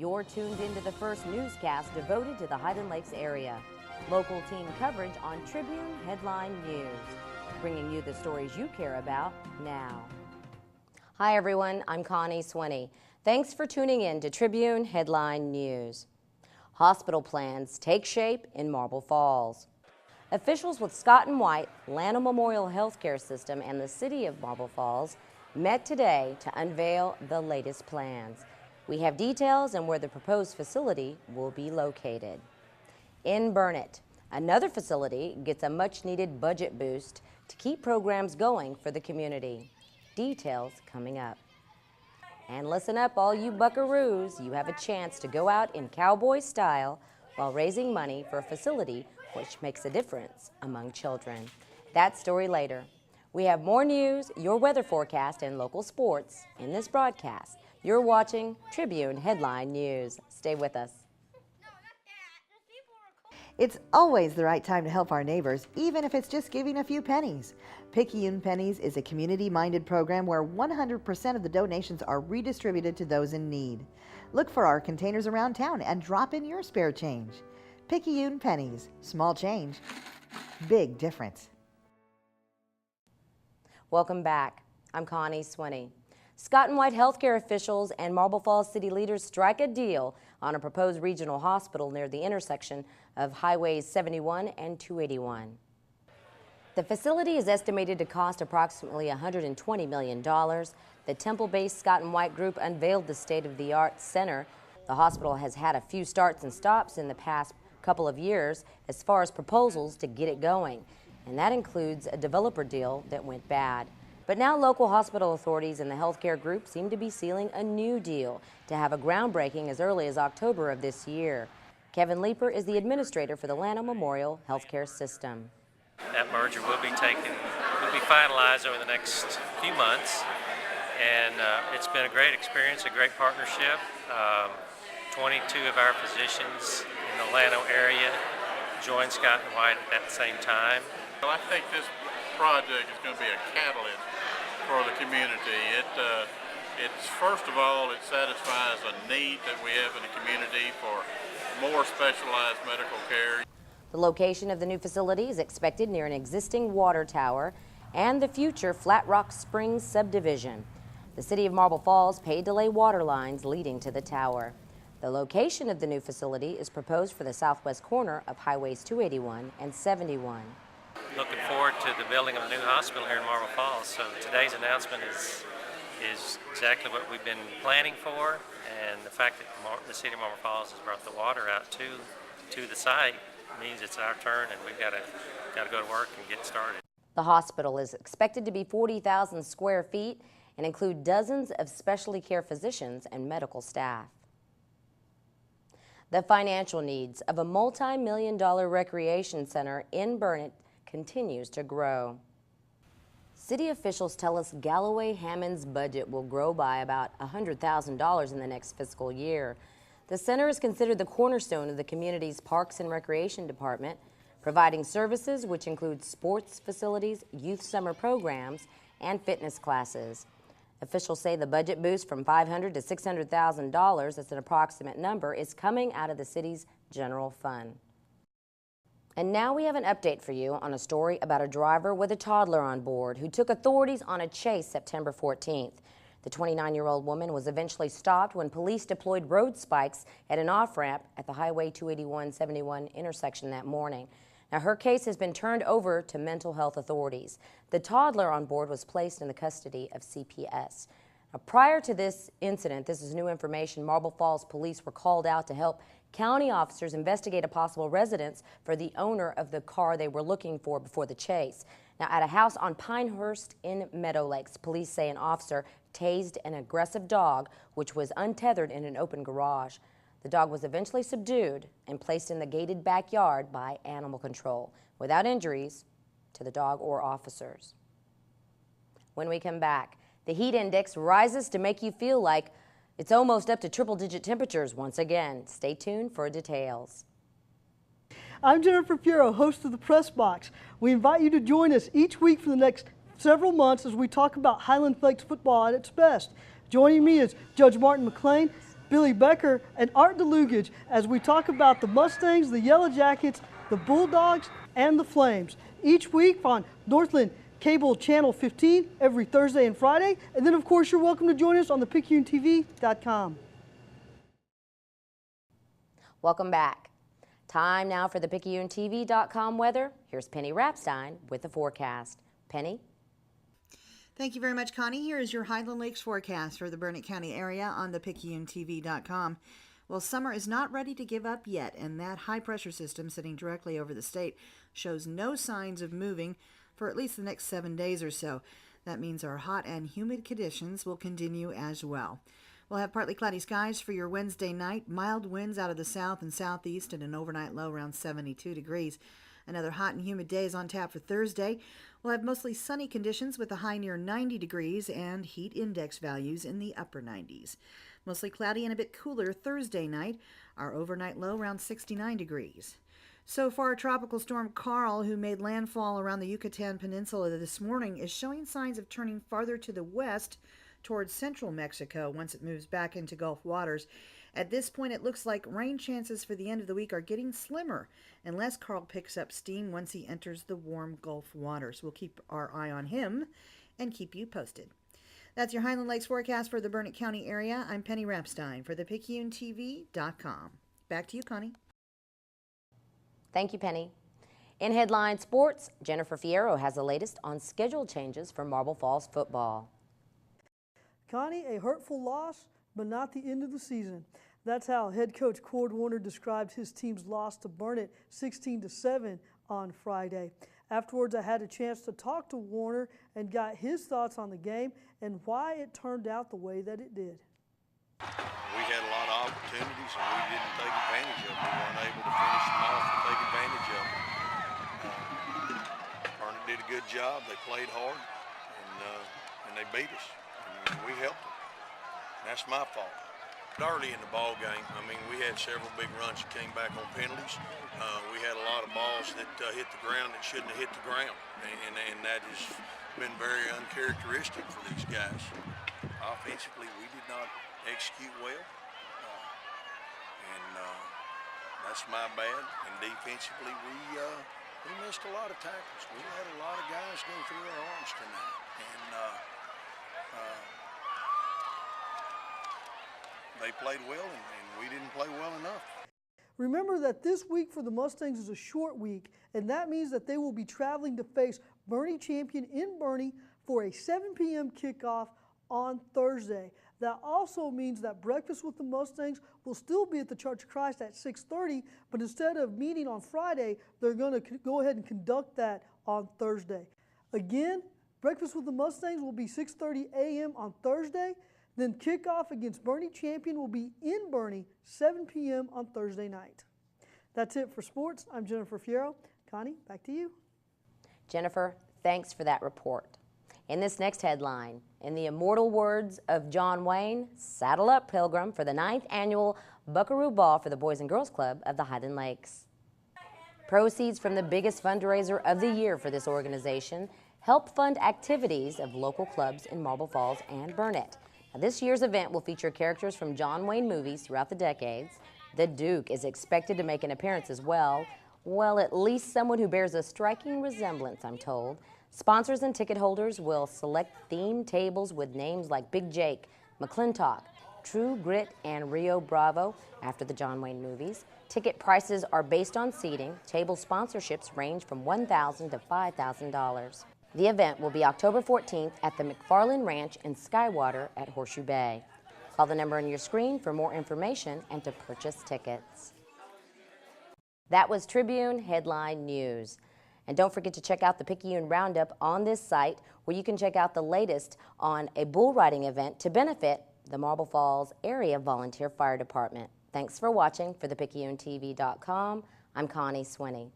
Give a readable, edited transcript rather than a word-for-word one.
You're tuned into the first newscast devoted to the Highland Lakes area. Local team coverage on Tribune Headline News, bringing you the stories you care about now. Hi everyone, I'm Connie Swinney. Thanks for tuning in to Tribune Headline News. Hospital plans take shape in Marble Falls. Officials with Scott & White, Lanham Memorial Healthcare System, and the City of Marble Falls met today to unveil the latest plans. We have details on where the proposed facility will be located. In Burnett, another facility gets a much-needed budget boost to keep programs going for the community. Details coming up. And listen up, all you buckaroos. You have a chance to go out in cowboy style while raising money for a facility which makes a difference among children. That story later. We have more news, your weather forecast, and local sports in this broadcast. You're watching Tribune Headline News. Stay with us. It's always the right time to help our neighbors, even if it's just giving a few pennies. Picayune Pennies is a community-minded program where 100% of the donations are redistributed to those in need. Look for our containers around town and drop in your spare change. Picayune Pennies, small change, big difference. Welcome back. I'm Connie Swinney. Scott & White healthcare officials and Marble Falls city leaders strike a deal on a proposed regional hospital near the intersection of Highways 71 and 281. The facility is estimated to cost approximately $120 million. The Temple-based Scott & White group unveiled the state-of-the-art center. The hospital has had a few starts and stops in the past couple of years as far as proposals to get it going, and that includes a developer deal that went bad. But now local hospital authorities and the healthcare group seem to be sealing a new deal to have a groundbreaking as early as October of this year. Kevin Leeper is the administrator for the Lanham Memorial Healthcare System. That merger will be finalized over the next few months, and it's been a great experience, a great partnership. 22 of our physicians in the Lanham area joined Scott & White at that same time. Well, I think this project is going to be a catalyst for the community. It's first of all, it satisfies a need that we have in the community for more specialized medical care. The location of the new facility is expected near an existing water tower and the future Flat Rock Springs subdivision. The City of Marble Falls paid to lay water lines leading to the tower. The location of the new facility is proposed for the southwest corner of Highways 281 and 71. Looking forward to the building of a new hospital here in Marble Falls. So today's announcement is exactly what we've been planning for, and the fact that the City of Marble Falls has brought the water out to the site means it's our turn, and we've got to go to work and get started. The hospital is expected to be 40,000 square feet and include dozens of specialty care physicians and medical staff. The financial needs of a multi-million-dollar recreation center in Burnett continues to grow. City officials tell us Galloway Hammond's budget will grow by about $100,000 in the next fiscal year. The center is considered the cornerstone of the community's Parks and Recreation Department, providing services which include sports facilities, youth summer programs, and fitness classes. Officials say the budget boost from $500,000 to $600,000, that's an approximate number, is coming out of the city's general fund. And now we have an update for you on a story about a driver with a toddler on board who took authorities on a chase September 14th. The 29-year-old woman was eventually stopped when police deployed road spikes at an off-ramp at the Highway 281-71 intersection that morning. Now, her case has been turned over to mental health authorities. The toddler on board was placed in the custody of CPS. Now, prior to this incident, this is new information, Marble Falls police were called out to help county officers investigate a possible residence for the owner of the car they were looking for before the chase. Now, at a house on Pinehurst in Meadow Lakes, police say an officer tased an aggressive dog which was untethered in an open garage. The dog was eventually subdued and placed in the gated backyard by animal control without injuries to the dog or officers. When we come back, the heat index rises to make you feel like it's almost up to triple-digit temperatures once again. Stay tuned for details. I'm Jennifer Fiero, host of the Press Box. We invite you to join us each week for the next several months as we talk about Highland Lakes football at its best. Joining me is Judge Martin McLean, Billy Becker, and Art DeLugage as we talk about the Mustangs, the Yellow Jackets, the Bulldogs, and the Flames. Each week on Northland Cable Channel 15 every Thursday and Friday. And then, of course, you're welcome to join us on the PicayuneTV.com. Welcome back. Time now for the PicayuneTV.com weather. Here's Penny Rapstein with the forecast. Penny? Thank you very much, Connie. Here is your Highland Lakes forecast for the Burnett County area on the PicayuneTV.com. Well, summer is not ready to give up yet, and that high-pressure system sitting directly over the state shows no signs of moving for at least the next 7 days or so. That means our hot and humid conditions will continue as well. We'll have partly cloudy skies for your Wednesday night, mild winds out of the south and southeast, and an overnight low around 72 degrees. Another hot and humid day is on tap for Thursday. We'll have mostly sunny conditions with a high near 90 degrees and heat index values in the upper 90s. Mostly cloudy and a bit cooler Thursday night. Our overnight low around 69 degrees. So far, Tropical Storm Carl, who made landfall around the Yucatan Peninsula this morning, is showing signs of turning farther to the west towards central Mexico once it moves back into Gulf waters. At this point, it looks like rain chances for the end of the week are getting slimmer unless Carl picks up steam once he enters the warm Gulf waters. We'll keep our eye on him and keep you posted. That's your Highland Lakes forecast for the Burnett County area. I'm Penny Rapstein for the PicayuneTV.com. Back to you, Connie. Thank you, Penny. In headline sports, Jennifer Fierro has the latest on schedule changes for Marble Falls football. Connie, a hurtful loss, but not the end of the season. That's how head coach Cord Warner described his team's loss to Burnett 16-7 on Friday. Afterwards, I had a chance to talk to Warner and got his thoughts on the game and why it turned out the way that it did. We had a lot of opportunities and we didn't take advantage of them. We weren't able to finish them off and take advantage of them. Burnett did a good job. They played hard and they beat us. And we helped them. That's my fault. Early in the ball game, I mean, we had several big runs that came back on penalties. We had a lot of balls that hit the ground that shouldn't have hit the ground, and that has been very uncharacteristic for these guys. Offensively, we did not execute well, and that's my bad. And defensively, we missed a lot of tackles. We had a lot of guys go through our arms tonight, and they played well, and we didn't play well enough. Remember that this week for the Mustangs is a short week, and that means that they will be traveling to face Boerne Champion in Boerne for a 7 p.m. kickoff on Thursday. That also means that breakfast with the Mustangs will still be at the Church of Christ at 6:30, but instead of meeting on Friday, they're going to go ahead and conduct that on Thursday. Again, breakfast with the Mustangs will be 6:30 a.m. on Thursday. Then kickoff against Boerne Champion will be in Boerne, 7 p.m. on Thursday night. That's it for sports. I'm Jennifer Fierro. Connie, back to you. Jennifer, thanks for that report. In this next headline, in the immortal words of John Wayne, saddle up, Pilgrim, for the 9th annual Buckaroo Ball for the Boys and Girls Club of the Highland Lakes. Proceeds from the biggest fundraiser of the year for this organization help fund activities of local clubs in Marble Falls and Burnett. Now, this year's event will feature characters from John Wayne movies throughout the decades. The Duke is expected to make an appearance as well. Well, at least someone who bears a striking resemblance, I'm told. Sponsors and ticket holders will select themed tables with names like Big Jake, McClintock, True Grit, and Rio Bravo after the John Wayne movies. Ticket prices are based on seating. Table sponsorships range from $1,000 to $5,000. The event will be October 14th at the McFarland Ranch in Skywater at Horseshoe Bay. Call the number on your screen for more information and to purchase tickets. That was Tribune Headline News. And don't forget to check out the Picayune Roundup on this site, where you can check out the latest on a bull riding event to benefit the Marble Falls Area Volunteer Fire Department. Thanks for watching. For the PicayuneTV.com, I'm Connie Swinney.